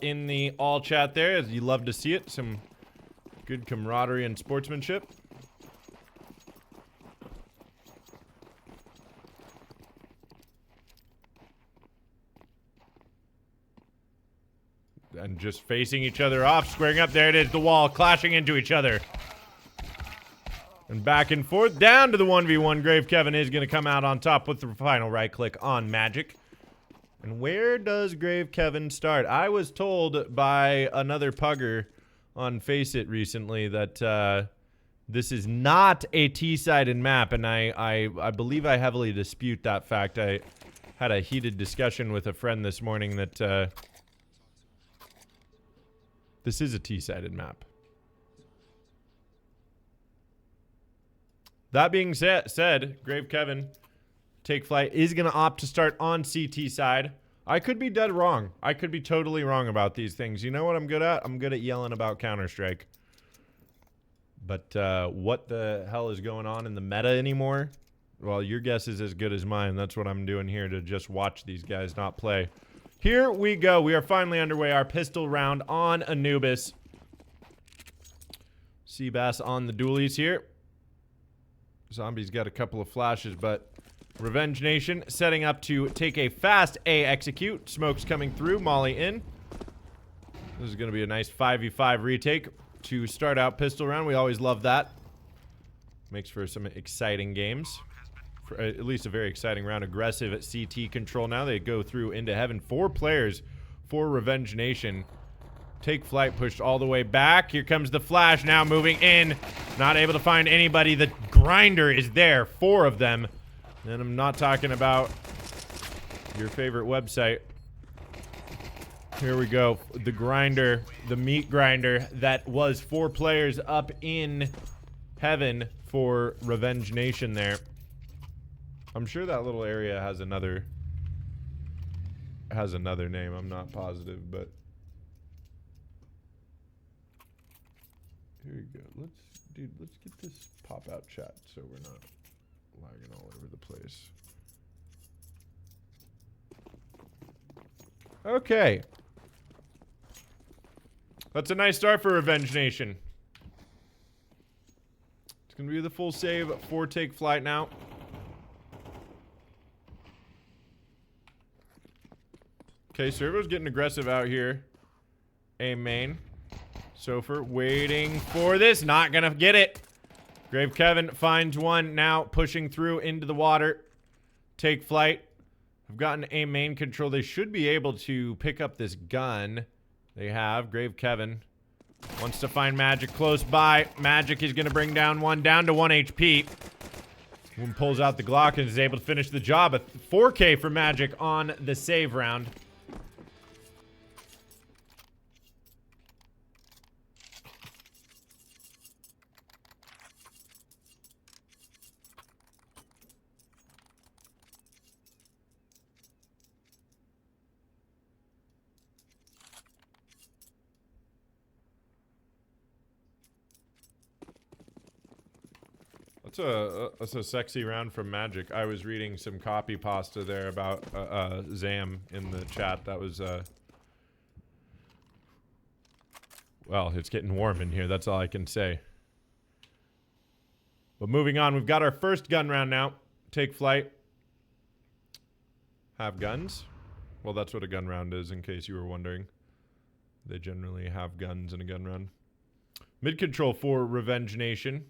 In the all chat there, as you love to see it. Some good camaraderie and sportsmanship. And just facing each other off, squaring up. There it is, the wall, clashing into each other. And back and forth, down to the 1v1. Grave Kevin is going to come out on top with the final right click on Magic. And where does Grave Kevin start? I was told by another pugger on Faceit recently that this is not a T-sided map, and I believe I heavily dispute that fact. I had a heated discussion with a friend this morning that this is a T-sided map. That being said, Grave Kevin, TakeFlyte is going to opt to start on CT side. I could be dead wrong. I could be totally wrong about these things. You know what I'm good at? I'm good at yelling about Counter-Strike. But what the hell is going on in the meta anymore? Well, your guess is as good as mine. That's what I'm doing here, to just watch these guys not play. Here we go. We are finally underway. Our pistol round on Anubis. Seabass on the dualies here. Zombie's got a couple of flashes, but Revenge Nation setting up to take a fast A execute. Smoke's coming through. Molly in. This is going to be a nice 5v5 retake to start out pistol round. We always love that. Makes for some exciting games. For at least a very exciting round. Aggressive at CT control now. They go through into heaven. 4 players for Revenge Nation. TakeFlyte pushed all the way back. Here comes the flash now moving in. Not able to find anybody. The grinder is there. 4 of them. And I'm not talking about your favorite website. Here we go. The grinder, the meat grinder that was 4 players up in heaven for Revenge Nation there. I'm sure that little area has another name. I'm not positive, but here you go. Let's get this pop out chat so we're not lagging all over the place. Okay. That's a nice start for Revenge Nation. It's gonna be the full save for TakeFlyte now. Okay, Servo's getting aggressive out here. A main. Sofer waiting for this. Not gonna get it. Grave Kevin finds one. Now pushing through into the water. TakeFlyte. I've gotten a main control. They should be able to pick up this gun. They have. Grave Kevin wants to find Magic close by. Magic is gonna bring down one. Down to 1 HP. One pulls out the Glock and is able to finish the job. A 4K for Magic on the save round. That's a sexy round from Magic. I was reading some copy pasta there about Zam in the chat. That was well, it's getting warm in here. That's all I can say. But moving on, we've got our first gun round now. TakeFlyte. Have guns? Well, that's what a gun round is, in case you were wondering. They generally have guns in a gun round. Mid control for Revenge Nation.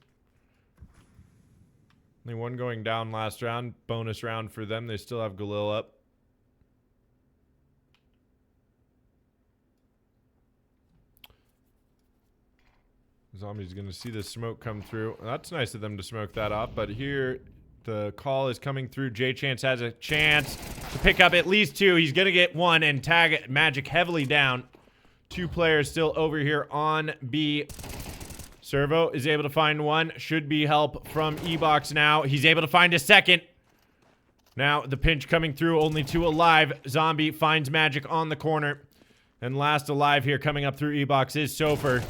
Only one going down last round. Bonus round for them. They still have Galil up. Zombie's going to see the smoke come through. That's nice of them to smoke that off. But here, the call is coming through. J-Chance has a chance to pick up at least 2. He's going to get 1 and tag Magic heavily down. 2 players still over here on B. Servo is able to find 1. Should be help from E-Box now. He's able to find a second. Now the pinch coming through. Only 2 alive. Zombie finds Magic on the corner. And last alive here coming up through E-Box is Sofer.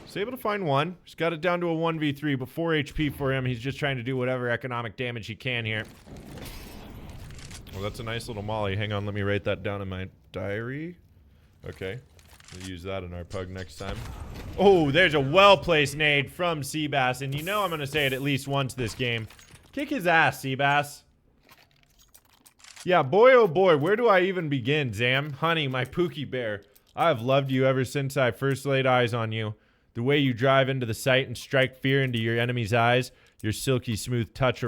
He's able to find 1. He's got it down to a 1v3, but 4 HP for him. He's just trying to do whatever economic damage he can here. Well, that's a nice little molly. Hang on, let me write that down in my diary. Okay. We'll use that in our pug next time. Oh, there's a well-placed nade from Seabass. And you know I'm going to say it at least once this game. Kick his ass, Seabass. Yeah, boy, oh boy, where do I even begin, Zam? Honey, my Pookie Bear. I have loved you ever since I first laid eyes on you. The way you drive into the sight and strike fear into your enemy's eyes, your silky smooth touch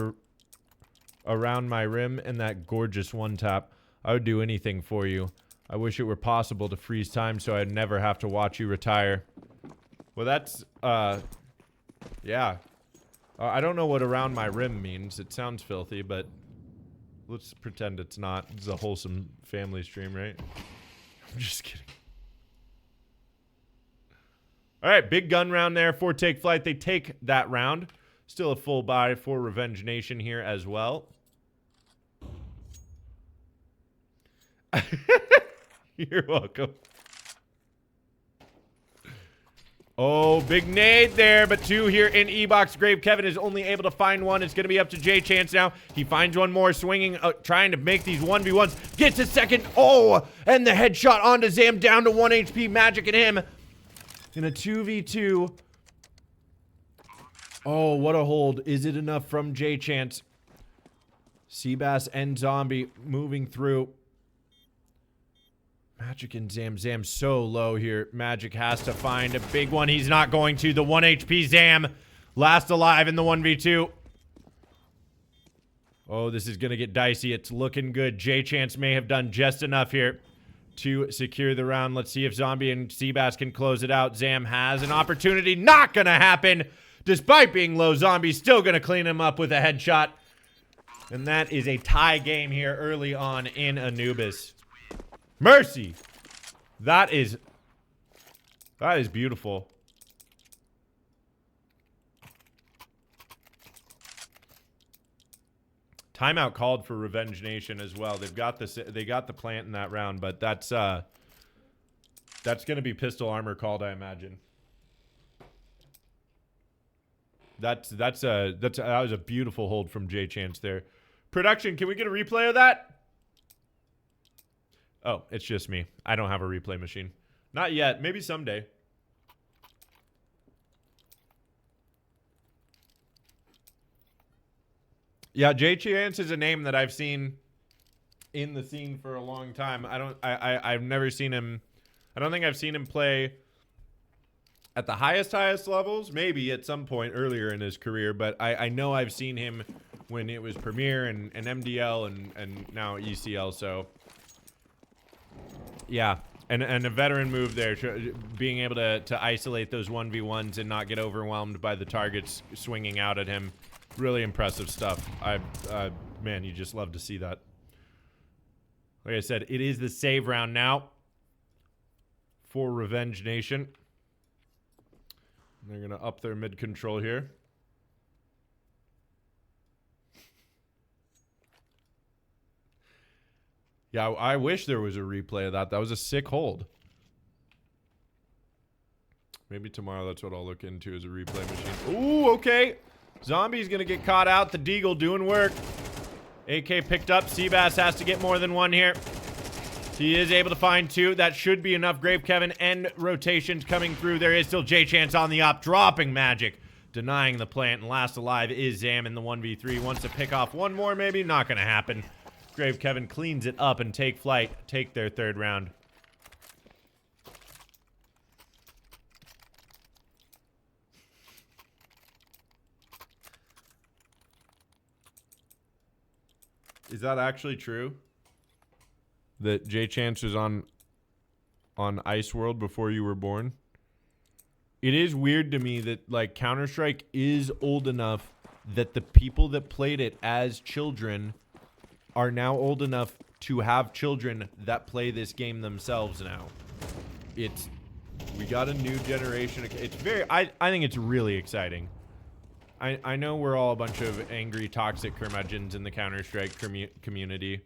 around my rim, and that gorgeous one tap. I would do anything for you. I wish it were possible to freeze time so I'd never have to watch you retire. Well, that's, yeah. I don't know what around my rim means. It sounds filthy, but let's pretend it's not. It's a wholesome family stream, right? I'm just kidding. All right, big gun round there for TakeFlyte. They take that round. Still a full buy for Revenge Nation here as well. You're welcome. Oh, big nade there, but two here in E-Box. Grave Kevin is only able to find one. It's going to be up to J Chance now. He finds one more, swinging, trying to make these 1v1s. Gets a second. Oh, and the headshot onto Zam, down to 1 HP. Magic and him in a 2v2. Oh, what a hold. Is it enough from J Chance? Seabass and Zombie moving through. Magic and Zam. Zam so low here. Magic has to find a big one. He's not going to. The 1 HP Zam. Last alive in the 1v2. Oh, this is going to get dicey. It's looking good. J-Chance may have done just enough here to secure the round. Let's see if Zombie and Seabass can close it out. Zam has an opportunity. Not going to happen. Despite being low, Zombie's still going to clean him up with a headshot. And that is a tie game here early on in Anubis. Mercy. That is beautiful. Timeout called for Revenge Nation as well. They got the plant in that round, but that's going to be pistol armor called, I imagine. That was a beautiful hold from J Chance there. Production, can we get a replay of that? Oh, it's just me. I don't have a replay machine. Not yet. Maybe someday. Yeah, J Chance is a name that I've seen in the scene for a long time. I've never seen him. I don't think I've seen him play at the highest levels. Maybe at some point earlier in his career, but I know I've seen him when it was Premier and MDL and now ECL. So yeah, and a veteran move there, being able to isolate those 1v1s and not get overwhelmed by the targets swinging out at him. Really impressive stuff. Man, you just love to see that. Like I said, it is the save round now for Revenge Nation. They're going to up their mid control here. Yeah, I wish there was a replay of that. That was a sick hold. Maybe tomorrow that's what I'll look into, is a replay machine. Ooh, okay. Zombie's going to get caught out. The Deagle doing work. AK picked up. Seabass has to get more than one here. He is able to find two. That should be enough. Grave Kevin and rotations coming through. There is still J-Chance on the op. Dropping Magic. Denying the plant. And last alive is Zam in the 1v3. Wants to pick off one more maybe. Not going to happen. Grave Kevin cleans it up and TakeFlyte take their third round. Is that actually true? That J-Chance was on Ice World before you were born? It is weird to me that, like, Counter-Strike is old enough that the people that played it as children are now old enough to have children that play this game themselves now. We got a new generation. It's I think it's really exciting. I know we're all a bunch of angry, toxic curmudgeons in the Counter-Strike community,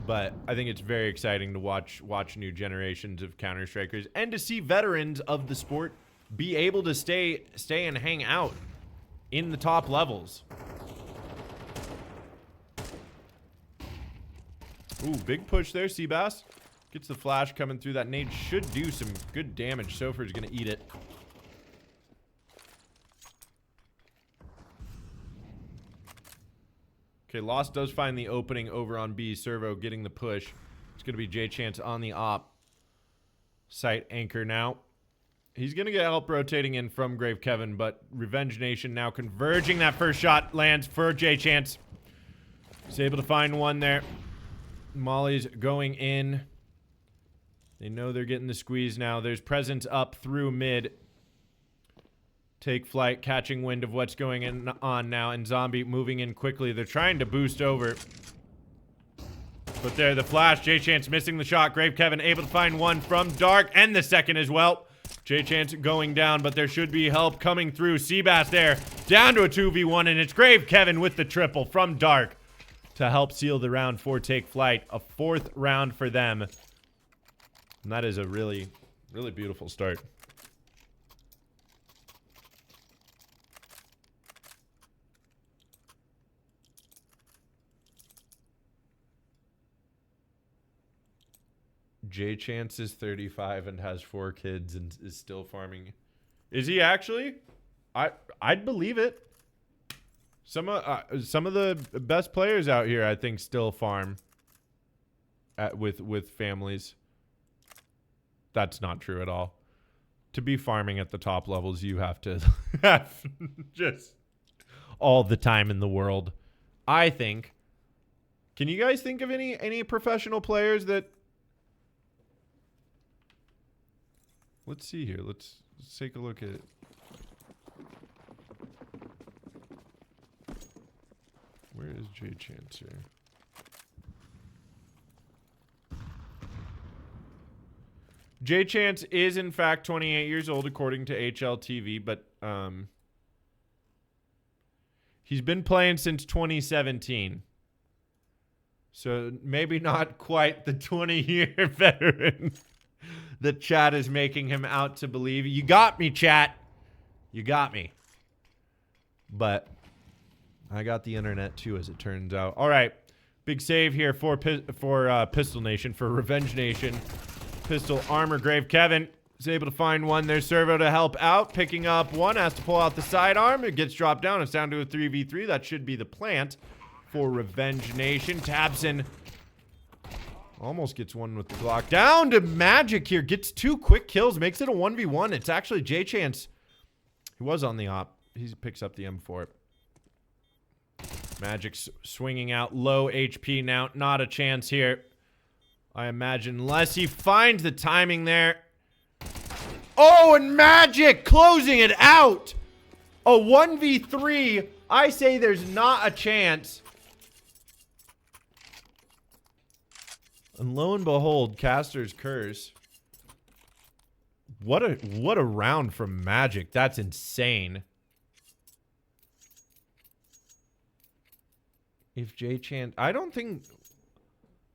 but I think it's very exciting to watch new generations of Counter-Strikers and to see veterans of the sport be able to stay and hang out in the top levels. Ooh, big push there, Seabass. Gets the flash coming through. That nade should do some good damage. Sofer's gonna eat it. Okay, Lost does find the opening over on B. Servo getting the push. It's gonna be J-Chance on the op. Site anchor now. He's gonna get help rotating in from Grave Kevin, but Revenge Nation now converging. That first shot lands for J-Chance. He's able to find one there. Molly's going in. They know they're getting the squeeze now. There's presence up through mid. TakeFlyte catching wind of what's going on now, and Zombie moving in quickly. They're trying to boost over. But there, the flash. J-Chance missing the shot. Grave Kevin able to find one from Dark, and the second as well. J-Chance going down, but there should be help coming through. Seabass there, down to a 2v1, and it's Grave Kevin with the triple from Dark to help seal the round for TakeFlyte. A 4th round for them. And that is a really, really beautiful start. J-Chance is 35 and has 4 kids and is still farming. Is he actually? I'd believe it. Some of the best players out here, I think, still farm with families. That's not true at all. To be farming at the top levels, you have to have just all the time in the world. I think. Can you guys think of any professional players that? Let's see here. Let's take a look at it. Where is J-Chance here? J-Chance is in fact 28 years old according to HLTV, but he's been playing since 2017. So maybe not quite the 20-year veteran that chat is making him out to believe. You got me, chat. You got me. But I got the internet too, as it turns out. All right. Big save here for Pistol Nation, for Revenge Nation. Pistol armor. Grave Kevin is able to find one. There's Servo to help out. Picking up one. Has to pull out the sidearm. It gets dropped down. It's down to a 3v3. That should be the plant for Revenge Nation. Tabson almost gets one with the Glock. Down to Magic here. Gets 2 quick kills. Makes it a 1v1. It's actually J-Chance. He was on the op. He picks up the M4. Magic swinging out. Low HP now. Not a chance here, I imagine, unless he finds the timing there. Oh, and Magic closing it out. A 1v3. I say there's not a chance. And lo and behold, Caster's Curse. What a round from Magic. That's insane. If J-Chance, I don't think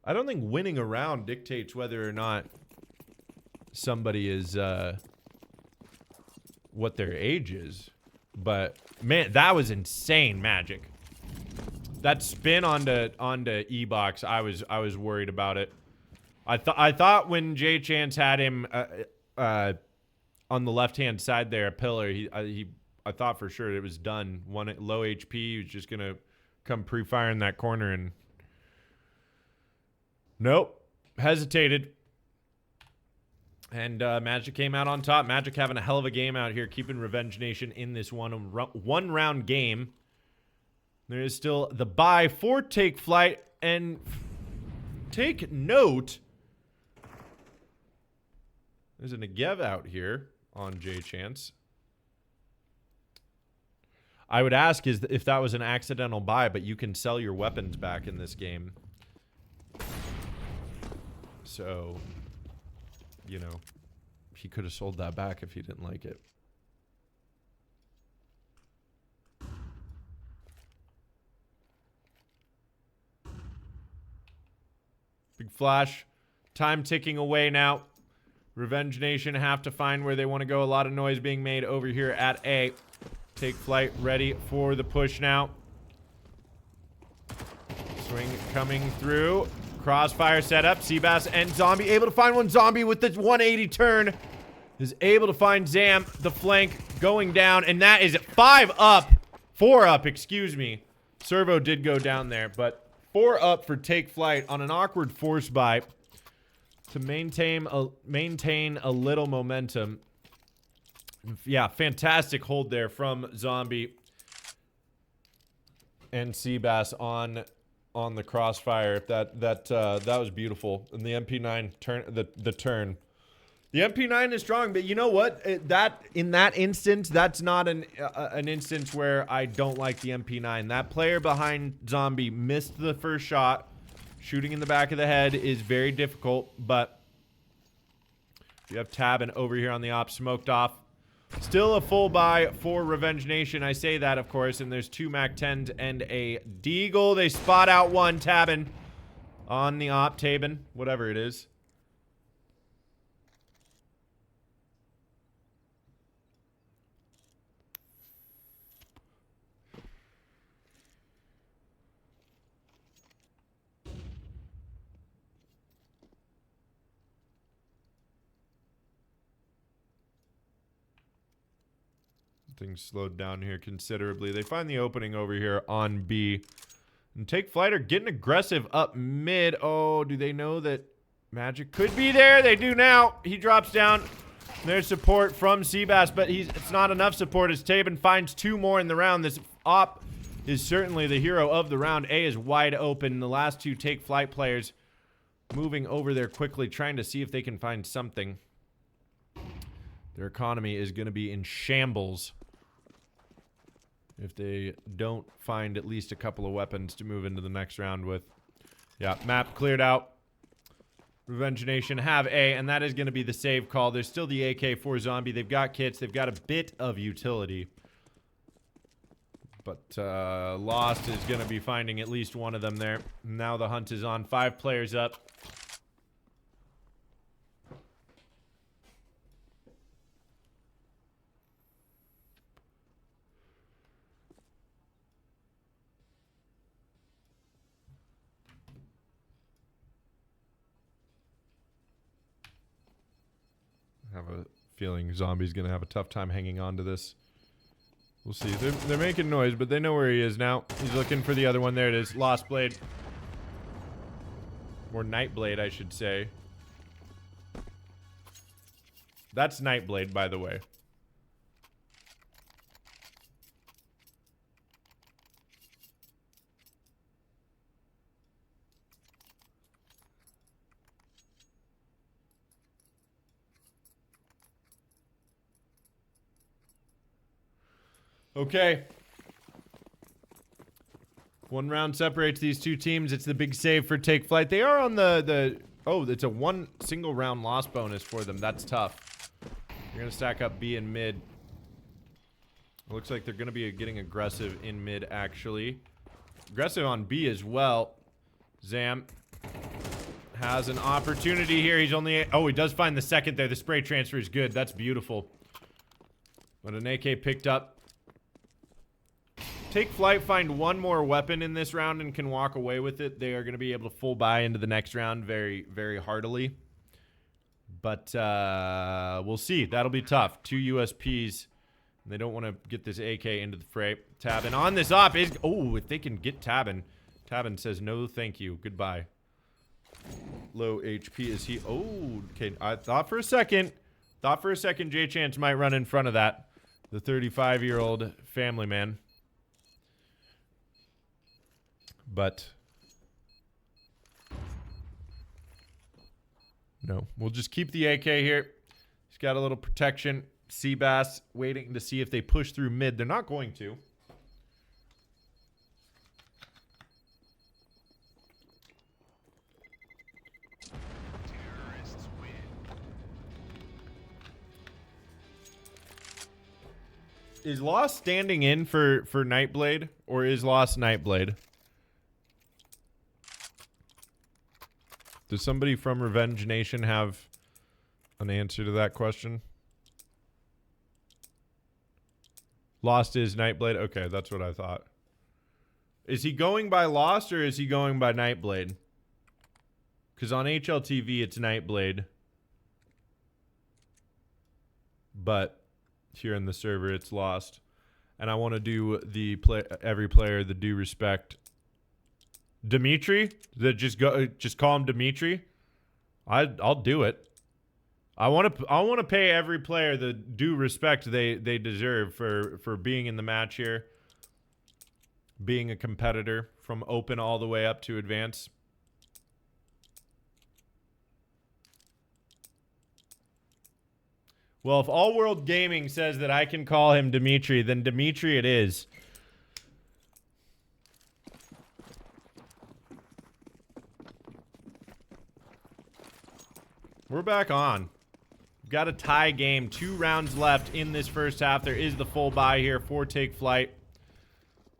winning a round dictates whether or not somebody is what their age is. But man, that was insane Magic. That spin onto E-Box, I was worried about it. I thought when J-Chance had him on the left-hand side there, a pillar, I thought for sure it was done. One at low HP, he was just gonna come pre-fire in that corner, and nope, hesitated. And Magic came out on top. Magic having a hell of a game out here, keeping Revenge Nation in this one-round game. There is still the buy for TakeFlyte, and take note, there's a Negev out here on J-Chance. I would ask if that was an accidental buy, but you can sell your weapons back in this game. So, you know, he could have sold that back if he didn't like it. Big flash. Time ticking away now. Revenge Nation have to find where they want to go. A lot of noise being made over here at A. TakeFlyte ready for the push now. Swing coming through. Crossfire set up. Seabass and Zombie able to find one. Zombie with the 180 turn is able to find Zam. The flank going down, and that is 4 up, excuse me. Servo did go down there, but 4 up for TakeFlyte on an awkward force buy to maintain a little momentum. Yeah, fantastic hold there from Zombie and Seabass on the crossfire. That was beautiful. And the MP9 turn, the turn. The MP9 is strong, but you know what? In that instance, that's not an instance where I don't like the MP9. That player behind Zombie missed the first shot. Shooting in the back of the head is very difficult, but you have Tabin over here on the op, smoked off. Still a full buy for Revenge Nation. I say that, of course, and there's 2 MAC-10s and a Deagle. They spot out one. Tabin on the op, Tabin, whatever it is. Things slowed down here considerably. They find the opening over here on B. And TakeFlyte are getting aggressive up mid. Oh, do they know that Magic could be there? They do now. He drops down. There's support from Seabass, but it's not enough support as Tabin finds 2 more in the round. This op is certainly the hero of the round. A is wide open. The last 2 TakeFlyte players moving over there quickly, trying to see if they can find something. Their economy is going to be in shambles if they don't find at least a couple of weapons to move into the next round with. Yeah, map cleared out. Revenge Nation have A, and that is going to be the save call. There's still the AK for Zombie. They've got kits. They've got a bit of utility. But Lost is going to be finding at least one of them there. Now the hunt is on. 5 players up. I have a feeling Zombie's gonna have a tough time hanging on to this. We'll see. They're making noise, but they know where he is now. He's looking for the other one. There it is. Lost Blade. Or Nightblade, I should say. That's Nightblade, by the way. Okay. 1 round separates these 2 teams. It's the big save for TakeFlyte. They are on oh, it's a 1 single round loss bonus for them. That's tough. You're gonna stack up B and mid. It looks like they're gonna be getting aggressive in mid, actually. Aggressive on B as well. Zam has an opportunity here. He's only... Oh, he does find the second there. The spray transfer is good. That's beautiful. But an AK picked up. TakeFlyte find 1 more weapon in this round and can walk away with it. They are going to be able to full buy into the next round very, very heartily. But we'll see. That'll be tough. 2 USPs. And they don't want to get this AK into the fray. Tabin on this op is... Oh, if they can get Tabin. Tabin says, no, thank you. Goodbye. Low HP. Is he... Oh, okay. I thought for a second J Chance might run in front of that. The 35-year-old family man. But no, we'll just keep the AK here. He's got a little protection. Seabass waiting to see if they push through mid. They're not going to. Terrorists win. Is Lost standing in for Nightblade, or is Lost Nightblade? Does somebody from Revenge Nation have an answer to that question? Lost is Nightblade? Okay, that's what I thought. Is he going by Lost or is he going by Nightblade? Because on HLTV, it's Nightblade. But here in the server, it's Lost. And I want to do the every player the due respect. Dimitri? Just call him Dimitri? I'll do it. I want to pay every player the due respect they deserve for being in the match here. Being a competitor from open all the way up to advance. Well, if All World Gaming says that I can call him Dimitri, then Dimitri it is. We're back on. We've got a tie game. 2 rounds left in this first half. There is the full buy here for TakeFlyte.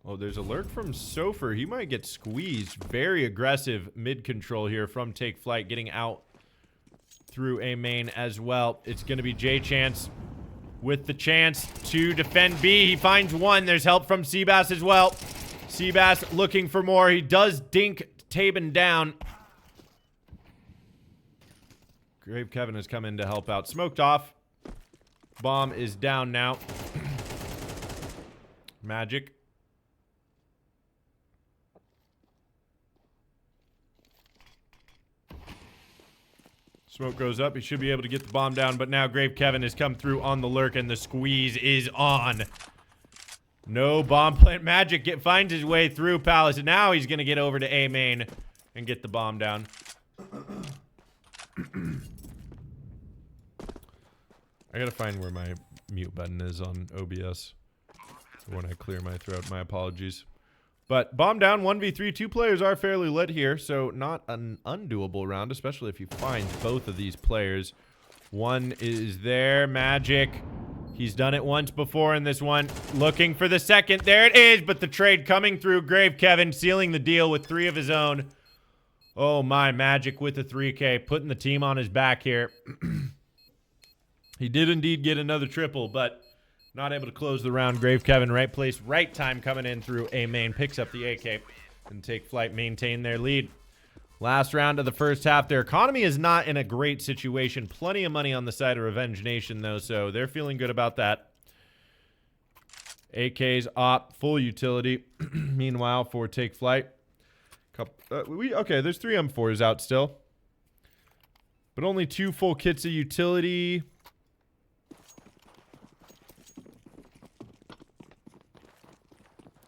Oh, there's a lurk from Sofer. He might get squeezed. Very aggressive mid control here from TakeFlyte, getting out through a main as well. It's going to be J-Chance with the chance to defend B. He finds one. There's help from Seabass as well. Seabass looking for more. He does dink Tabin down. Grave Kevin has come in to help out. Smoked off. Bomb is down now. Magic. Smoke goes up. He should be able to get the bomb down, but now Grave Kevin has come through on the lurk, and the squeeze is on. No bomb plant. Magic finds his way through Palace, and now he's going to get over to A main and get the bomb down. I got to find where my mute button is on OBS when I clear my throat. My apologies. But bomb down, 1v3. 2 players are fairly lit here, so not an undoable round, especially if you find both of these players. One is there. Magic. He's done it once before in this one. Looking for the second. There it is, but the trade coming through. Grave Kevin sealing the deal with 3 of his own. Oh my, Magic with the 3K, putting the team on his back here. He did indeed get another triple, but not able to close the round. Grave Kevin, right place, right time, coming in through A main. Picks up the AK and TakeFlyte maintain their lead. Last round of the first half. Their economy is not in a great situation. Plenty of money on the side of Revenge Nation, though, so they're feeling good about that. AK's op, full utility. Meanwhile, for TakeFlyte. Okay, there's 3 M4s out still. But only 2 full kits of utility.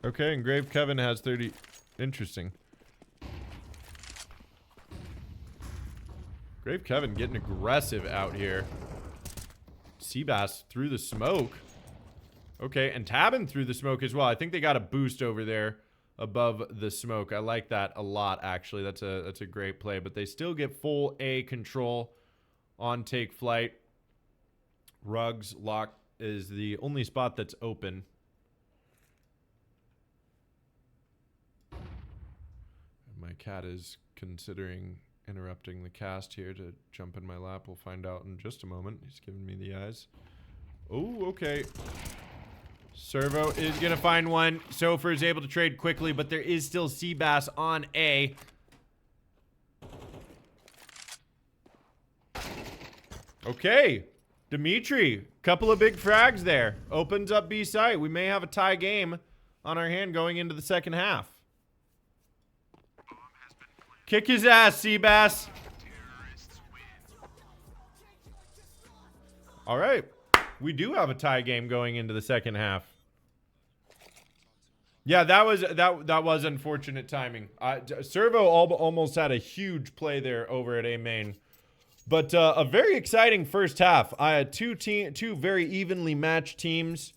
Okay, and Grave Kevin has 30. Interesting. Grave Kevin getting aggressive out here. Seabass through the smoke. Okay, and Tabin through the smoke as well. I think they got a boost over there above the smoke. I like that a lot, actually. That's a great play. But they still get full A control on TakeFlyte. Rugs lock is the only spot that's open. My cat is considering interrupting the cast here to jump in my lap. We'll find out in just a moment. He's giving me the eyes. Oh, okay. Servo is going to find one. Sofer is able to trade quickly, but there is still Seabass on A. Okay. Dimitri, couple of big frags there. Opens up B site. We may have a tie game on our hand going into the second half. Kick his ass, Seabass. All right. We do have a tie game going into the second half. Yeah, that was unfortunate timing. Servo almost had a huge play there over at A main. But a very exciting first half. I had two very evenly matched teams.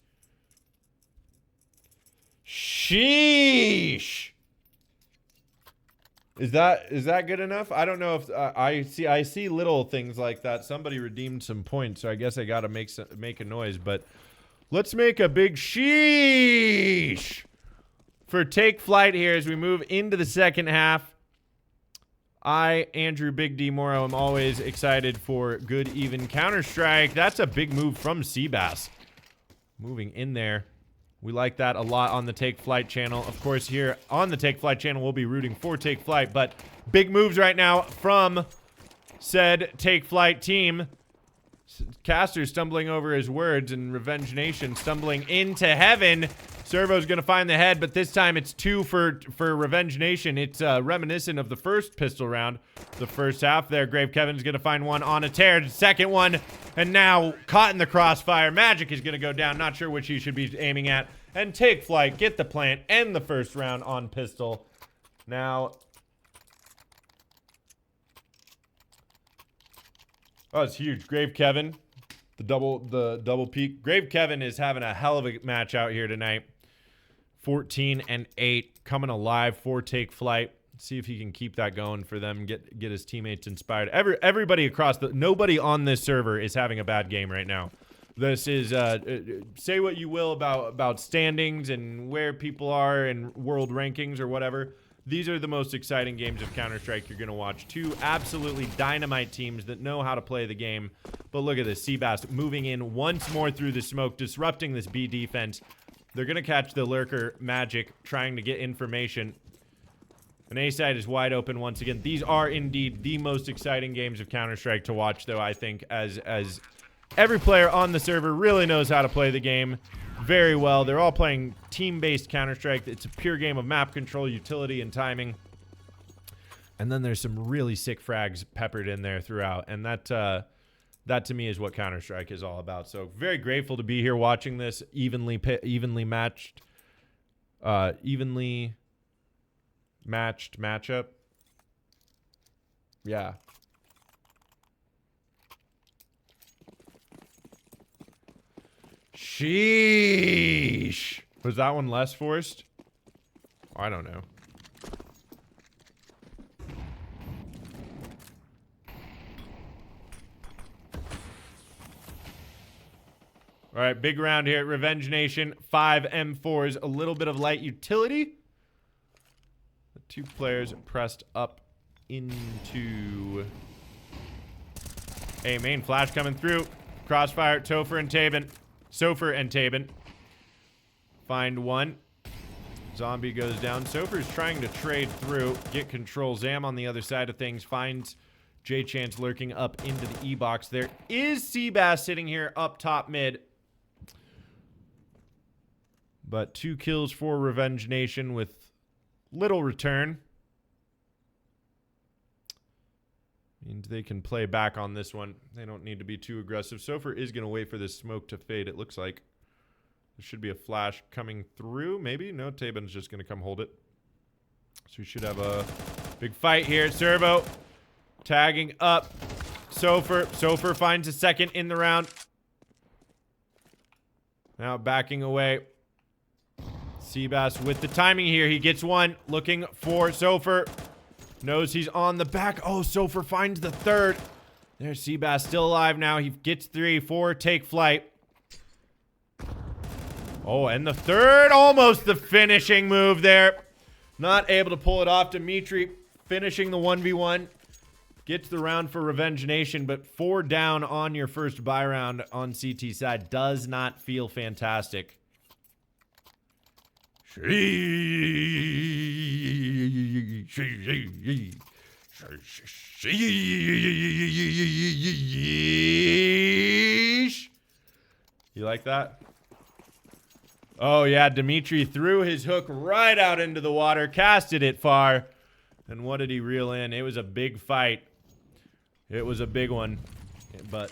Sheesh. Is that good enough? I don't know if I see little things like that. Somebody redeemed some points, so I guess I got to make a noise. But let's make a big sheesh for TakeFlyte here as we move into the second half. I, Andrew Big D Morrow, am always excited for good even Counter-Strike. That's a big move from Seabass. Moving in there We like that a lot on the TakeFlyte channel. Of course, here on the TakeFlyte channel, we'll be rooting for TakeFlyte, but big moves right now from said TakeFlyte team. Caster stumbling over his words, and Revenge Nation stumbling into heaven. Servo's gonna find the head, but this time it's 2 for Revenge Nation. It's reminiscent of the first pistol round, the first half there. Grave Kevin's gonna find one on a tear, the second one, and now caught in the crossfire. Magic is gonna go down, not sure which he should be aiming at. And TakeFlyte get the plant and the first round on pistol. Now, oh, it's huge. Grave Kevin, the double peak. Grave Kevin is having a hell of a match out here tonight. 14-8, coming alive for TakeFlyte. See if he can keep that going for them. Get his teammates inspired. Everybody across nobody on this server is having a bad game right now. This is say what you will about standings and where people are in world rankings or whatever. These are the most exciting games of Counter-Strike you're going to watch. 2 absolutely dynamite teams that know how to play the game. But look at this. Seabass moving in once more through the smoke, disrupting this B defense. They're going to catch the lurker Magic, trying to get information. An A side is wide open once again. These are indeed the most exciting games of Counter-Strike to watch, though, I think, as every player on the server really knows how to play the game very well. They're all playing team-based Counter-Strike. It's a pure game of map control, utility, and timing. And then there's some really sick frags peppered in there throughout. And that to me is what Counter-Strike is all about. So very grateful to be here watching this evenly matched matchup. Yeah. Sheesh. Was that one less forced? I don't know. All right, big round here at Revenge Nation. 5 M4s, a little bit of light utility. The 2 players pressed up into A main. Flash coming through. Crossfire, Topher and Tabin. Sofer and Tabin. Find one. Zombie goes down. Sofer's trying to trade through, get control. Zam on the other side of things finds J-Chance lurking up into the E-box. There is Seabass sitting here up top mid. But 2 kills for Revenge Nation with little return. Means they can play back on this one. They don't need to be too aggressive. Sofer is going to wait for this smoke to fade, it looks like. There should be a flash coming through, maybe? No, Tabin's just going to come hold it. So we should have a big fight here. Servo tagging up. Sofer finds a second in the round. Now backing away. Seabass with the timing here. He gets one. Looking for Sofer. Knows he's on the back. Oh, Sofer finds the third. There's Seabass still alive now. He gets 3 for TakeFlyte. Oh, and the third. Almost the finishing move there. Not able to pull it off. Dimitri finishing the 1v1. Gets the round for Revenge Nation, but 4 down on your first buy round on CT side does not feel fantastic. You like that? Oh yeah, Dimitri threw his hook right out into the water, casted it far. And what did he reel in? It was a big fight. It was a big one. But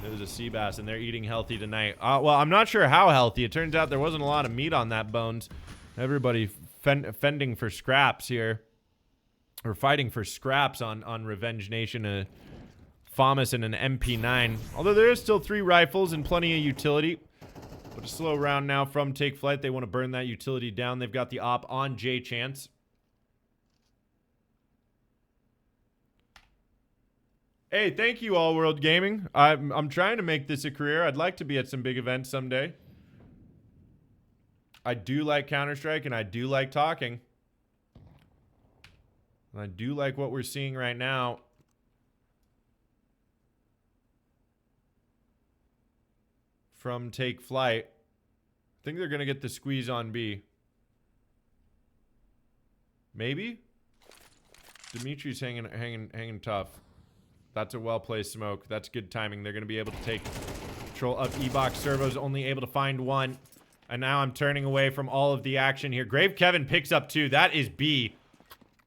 it was a sea bass, and they're eating healthy tonight. Well, I'm not sure how healthy. It turns out there wasn't a lot of meat on that bones. Everybody fending for scraps here. Or fighting for scraps on Revenge Nation. A FAMAS and an MP9. Although there is still 3 rifles and plenty of utility. But a slow round now from TakeFlyte. They want to burn that utility down. They've got the op on J-Chance. Hey, thank you, All World Gaming. I'm trying to make this a career. I'd like to be at some big events someday. I do like Counter-Strike, and I do like talking. And I do like what we're seeing right now. From TakeFlyte. I think they're going to get the squeeze on B. Maybe? Dimitri's hanging tough. That's a well-placed smoke. That's good timing. They're going to be able to take control of E-Box. Servo's only able to find one. And now I'm turning away from all of the action here. Grave Kevin picks up 2. That is B.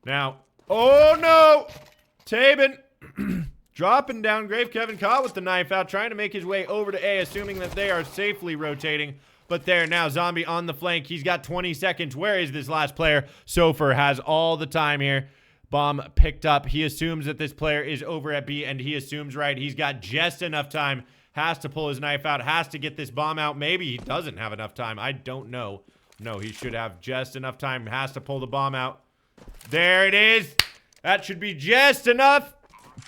Now, oh no! Tabin dropping down. Grave Kevin caught with the knife out, trying to make his way over to A, assuming that they are safely rotating. But there now, Zombie on the flank. He's got 20 seconds. Where is this last player? Sofer has all the time here. Bomb picked up. He assumes that this player is over at B, and he assumes right. He's got just enough time. Has to pull his knife out. Has to get this bomb out. Maybe he doesn't have enough time. I don't know. No, he should have just enough time. Has to pull the bomb out. There it is. That should be just enough.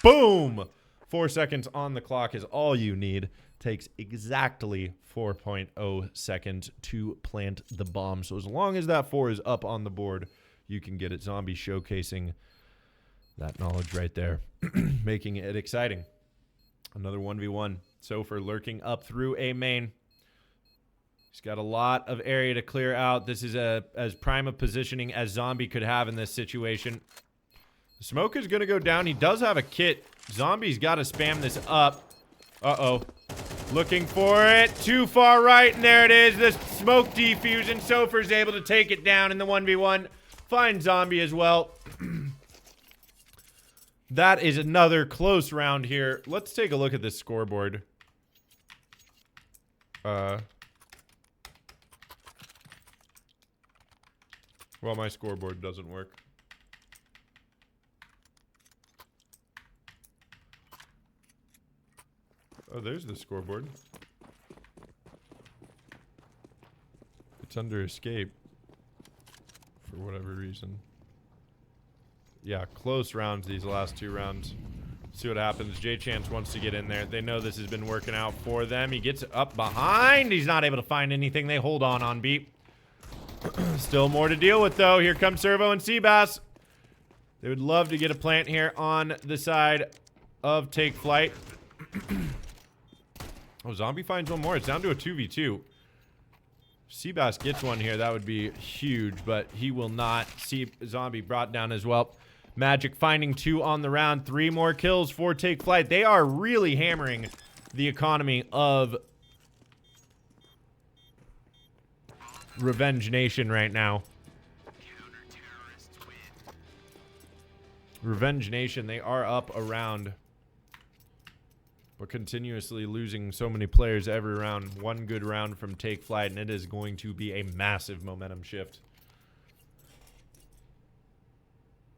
Boom. 4 seconds on the clock is all you need. Takes exactly 4.0 seconds to plant the bomb. So as long as that 4 is up on the board, you can get it. Zombie showcasing that knowledge right there, making it exciting. Another 1v1. Sofer lurking up through A main. He's got a lot of area to clear out. This is as prime a positioning as Zombie could have in this situation. The smoke is going to go down. He does have a kit. Zombie's got to spam this up. Uh-oh. Looking for it. Too far right, and there it is. The smoke defusion. Sofer's able to take it down in the 1v1. Find Zombie as well. That is another close round here. Let's take a look at this scoreboard. Well, my scoreboard doesn't work. Oh, there's the scoreboard. It's under escape. For whatever reason. Yeah, close rounds these last 2 rounds. See what happens. J-Chance wants to get in there. They know this has been working out for them. He gets up behind. He's not able to find anything. They hold on beat. Still more to deal with, though. Here comes Servo and Seabass. They would love to get a plant here on the side of TakeFlyte. Oh, Zombie finds one more. It's down to a 2v2. Seabass gets one here. That would be huge, but he will not. See Zombie brought down as well. Magic finding 2 on the round. 3 more kills for TakeFlyte. They are really hammering the economy of Revenge Nation right now. Revenge Nation, they are up around. We're continuously losing so many players every round. One good round from TakeFlyte, and it is going to be a massive momentum shift.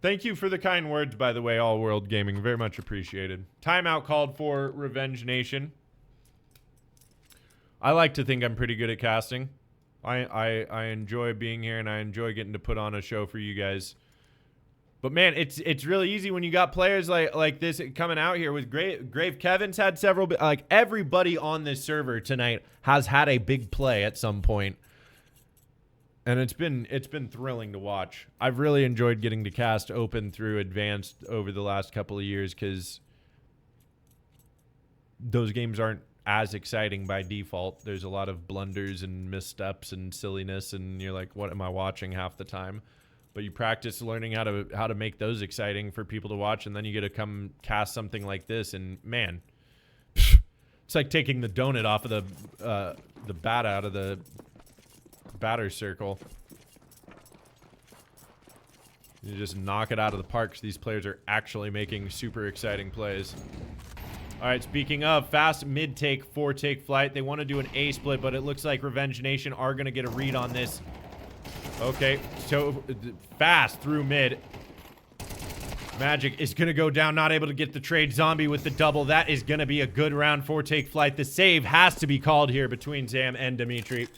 Thank you for the kind words, by the way, All World Gaming. Very much appreciated. Timeout called for Revenge Nation. I like to think I'm pretty good at casting. I enjoy being here, and I enjoy getting to put on a show for you guys. But man, it's really easy when you got players like this coming out here with Grave Kevin's had several, like everybody on this server tonight has had a big play at some point. And it's been thrilling to watch. I've really enjoyed getting to cast open through advanced over the last couple of years because those games aren't as exciting by default. There's a lot of blunders and missteps and silliness, and you're like, what am I watching half the time? But you practice learning how to make those exciting for people to watch, and then you get to come cast something like this, and man, it's like taking the donut off of the bat out of the batter circle. You just knock it out of the park because these players are actually making super exciting plays. All right, speaking of, fast mid-take for TakeFlyte. They want to do an A split, but it looks like Revenge Nation are going to get a read on this. Okay, so fast through mid. Magic is going to go down, not able to get the trade. Zombie with the double. That is going to be a good round for TakeFlyte. The save has to be called here between Zam and Dimitri.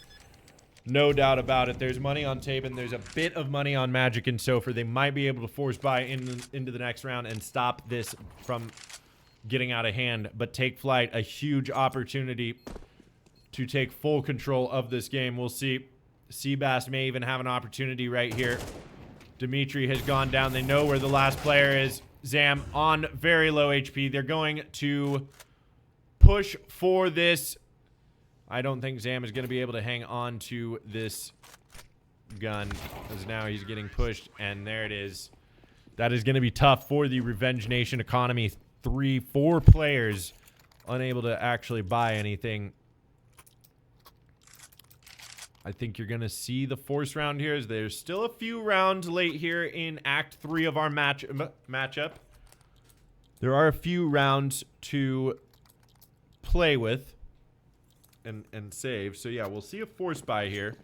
No doubt about it. There's money on Tabin. There's a bit of money on Magic and Sofer. They might be able to force buy into the next round and stop this from getting out of hand. But TakeFlyte, a huge opportunity to take full control of this game. We'll see. Seabass may even have an opportunity right here. Dimitri has gone down. They know where the last player is. Zam on very low HP. They're going to push for this I don't think Zam is going to be able to hang on to this gun, as now he's getting pushed, and there it is. That is going to be tough for the Revenge Nation economy. 3-4 players unable to actually buy anything. I think you're going to see the force round here. As there's still a few rounds late here in Act 3 of our matchup. There are a few rounds to play with and save. So yeah, we'll see a force buy here.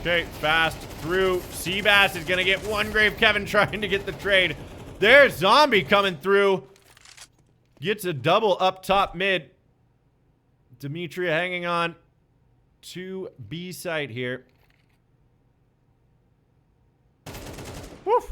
Okay, fast through. Seabass is going to get one grave. Kevin trying to get the trade. There's Zombie coming through. Gets a double up top mid. Demetria hanging on to B site here. Woof.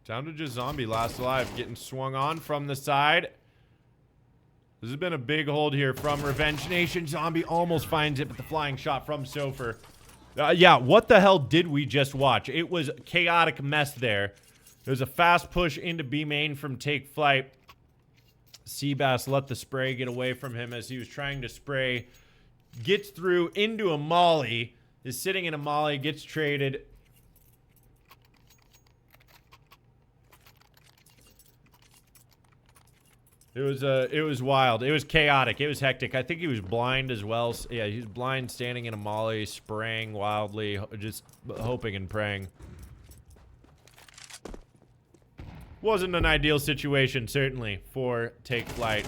Down to just Zombie last alive, getting swung on from the side. This has been a big hold here from Revenge Nation. Zombie almost finds it, but the flying shot from Sofer. Yeah, what the hell did we just watch? It was a chaotic mess there. There was a fast push into B main from TakeFlyte. Seabass let the spray get away from him as he was trying to spray. Gets through into a molly. Is sitting in a molly, gets traded. It was wild. It was chaotic. It was hectic. I think he was blind as well. Yeah, he was blind, standing in a molly, spraying wildly, just hoping and praying. Wasn't an ideal situation, certainly, for TakeFlyte.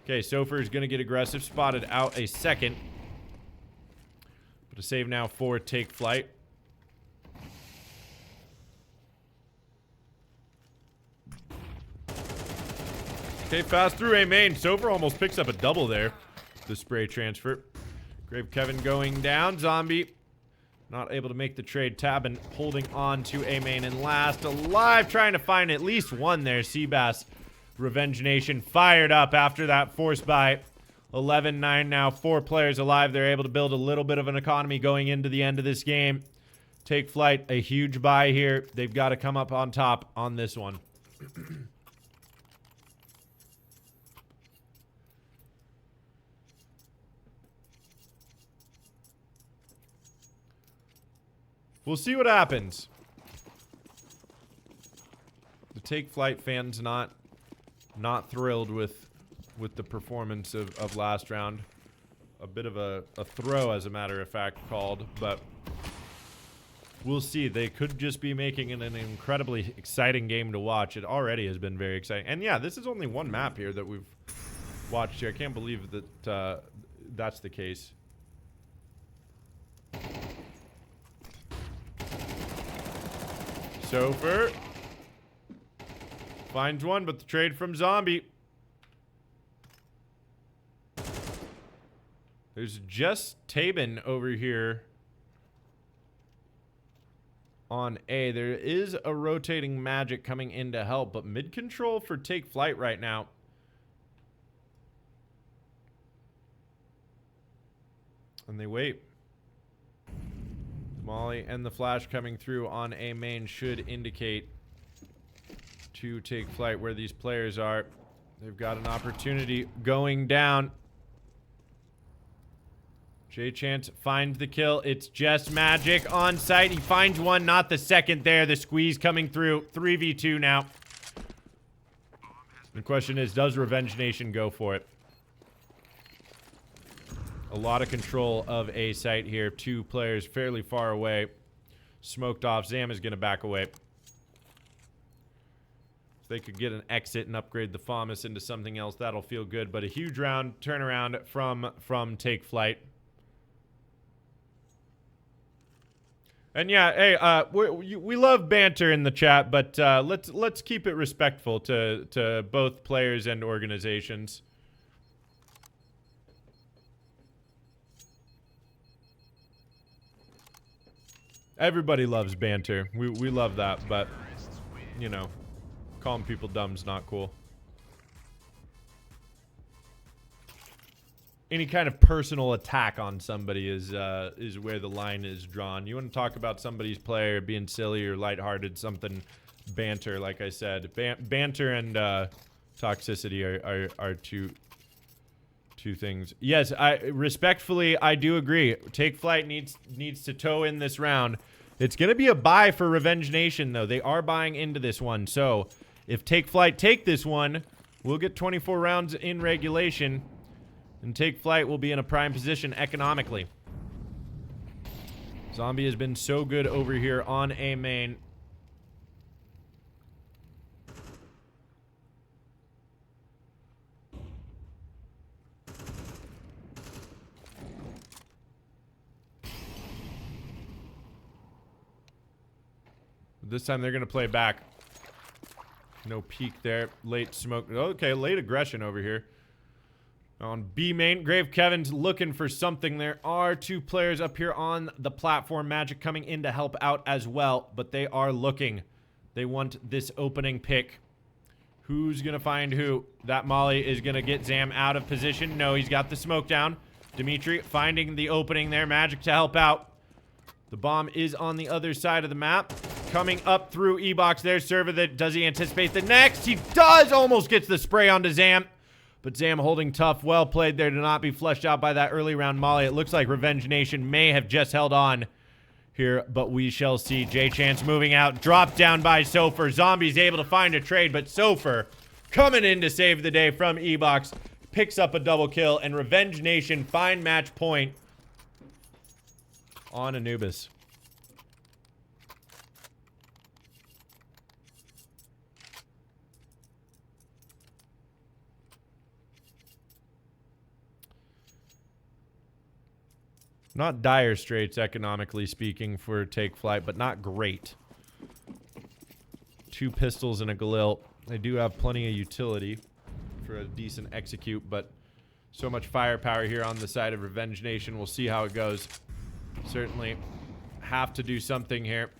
Okay, Sofer is going to get aggressive. Spotted out a second. But a save now for TakeFlyte. Okay, fast through A main. Sofer almost picks up a double there. The spray transfer. Grave Kevin going down. Zombie not able to make the trade. Tabin holding on to A main and last alive. Trying to find at least one there. Seabass. Revenge Nation fired up after that force buy. 11-9 now. 4 players alive. They're able to build a little bit of an economy going into the end of this game. TakeFlyte, a huge buy here. They've got to come up on top on this one. We'll see what happens. The TakeFlyte fans not thrilled with the performance of last round. A bit of a throw, as a matter of fact, called, but we'll see. They could just be making it an incredibly exciting game to watch. It already has been very exciting. And yeah, this is only one map here that we've watched here. I can't believe that that's the case. Sofer finds one, but the trade from Zombie. There's just Tabin over here on A. There is a rotating magic coming in to help, but mid control for TakeFlyte right now. And they wait. Molly and the flash coming through on A main should indicate to TakeFlyte where these players are. They've got an opportunity going down. J-Chance finds the kill. It's just Magic on site. He finds one, not the second there. The squeeze coming through. 3v2 now. The question is, does Revenge Nation go for it? A lot of control of A site here. 2 players fairly far away. Smoked off. Zam is going to back away. If they could get an exit and upgrade the FAMAS into something else, that'll feel good. But a huge round turnaround from TakeFlyte. And yeah, hey, we love banter in the chat, but let's keep it respectful to both players and organizations. Everybody loves banter. We love that, but, you know, calling people dumb's not cool. Any kind of personal attack on somebody is where the line is drawn. You want to talk about somebody's player being silly or lighthearted, something banter, like I said. Banter and toxicity are two things. Yes, I respectfully I do agree. TakeFlyte needs to toe in this round. It's gonna be a buy for Revenge Nation though. They are buying into this one. So if TakeFlyte take this one, we'll get 24 rounds in regulation. And TakeFlyte will be in a prime position economically. Zombie has been so good over here on A main. This time they're going to play back. No peek there. Late smoke. Okay, late aggression over here. On B main, Grave Kevin's looking for something. There are two players up here on the platform. Magic coming in to help out as well, but they are looking. They want this opening pick. Who's going to find who? That Molly is going to get Zam out of position. No, he's got the smoke down. Dimitri finding the opening there. Magic to help out. The bomb is on the other side of the map. Coming up through E-Box there. Server that does he anticipate the next? He does! Almost gets the spray onto Zam. But Zam holding tough. Well played there to not be flushed out by that early round Molly. It looks like Revenge Nation may have just held on here, but we shall see. J-Chance moving out. Dropped down by Sofer. Zombie's able to find a trade, but Sofer coming in to save the day from E-Box. Picks up a double kill, and Revenge Nation find match point on Anubis. Not dire straits, economically speaking, for TakeFlyte, but not great. 2 pistols and a Galil. They do have plenty of utility for a decent execute, but so much firepower here on the side of Revenge Nation. We'll see how it goes. Certainly have to do something here.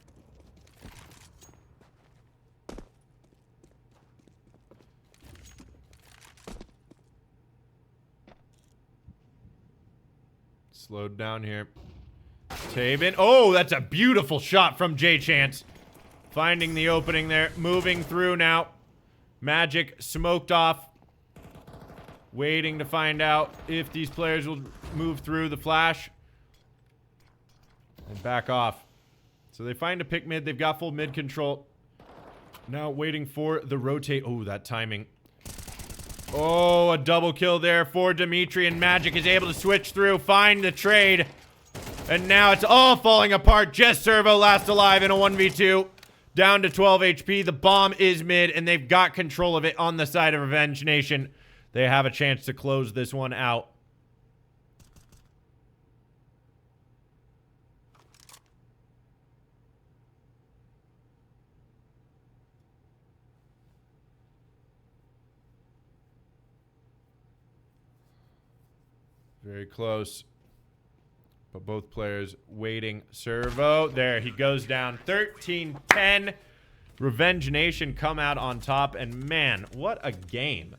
Slowed down here. Taven. Oh, that's a beautiful shot from J-Chance. Finding the opening there. Moving through now. Magic smoked off. Waiting to find out if these players will move through the flash. And back off. So they find a pick mid. They've got full mid control. Now waiting for the rotate. Oh, that timing. Oh, a double kill there for Dimitri, and Magic is able to switch through, find the trade. And now it's all falling apart. Just Servo last alive in a 1v2. Down to 12 HP. The bomb is mid, and they've got control of it on the side of Revenge Nation. They have a chance to close this one out. Very close. But both players waiting. Servo. There, he goes down. 13-10. Revenge Nation come out on top. And man, what a game.